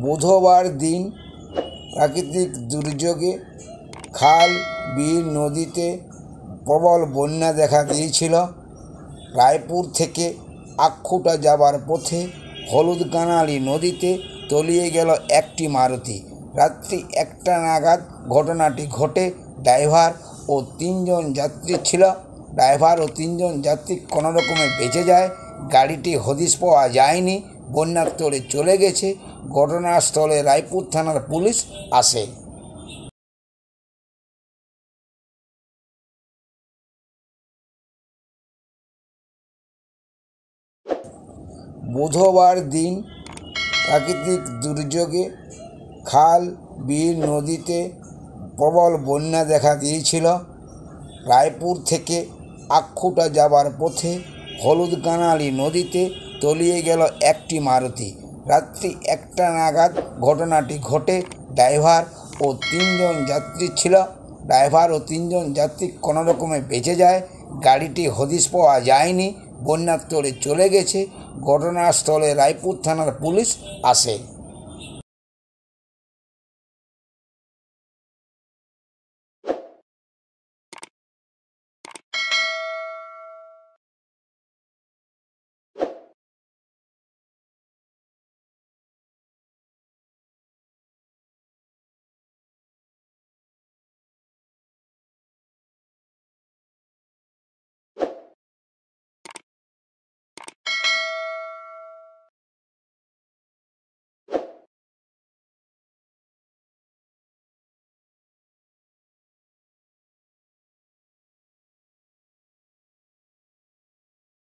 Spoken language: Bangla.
বুধবার দিন প্রাকৃতিক দুর্যোগে খাল বিল নদীতে প্রবল বন্যা দেখা দিয়েছিল। রায়পুর থেকে আখুটা যাবার পথে হলুদকানালি নদীতে তলিয়ে গেল একটি মারুতি। রাত্রি 1টা নাগাদ ঘটনাটি ঘটে। ড্রাইভার ও 3 জন যাত্রী ছিল। ড্রাইভার ও 3 জন যাত্রী কোনো রকমে বেঁচে যায়। গাড়িটি হদিশ পাওয়া যায়নি, বন্যার তলে চলে গেছে। ঘটনাস্থলে রায়পুর থানার পুলিশ আসে। বুধবার দিন প্রাকৃতিক দুর্যোগে খাল বিল নদীতে প্রবল বন্যা দেখা দিয়েছিল। রায়পুর থেকে আখুটা যাবার পথে হলুদকানালি নদীতে তলিয়ে গেল একটি মারুতি। রাত্রি 1টা নাগাদ ঘটনাটি ঘটে। ড্রাইভার ও 3 জন যাত্রী ছিল। ড্রাইভার ও 3 জন যাত্রী কোনো রকমে বেঁচে যায়। গাড়িটি হদিশ পাওয়া যায়নি, বন্যার তলে চলে গেছে। ঘটনাস্থলে রায়পুর থানার পুলিশ আসে।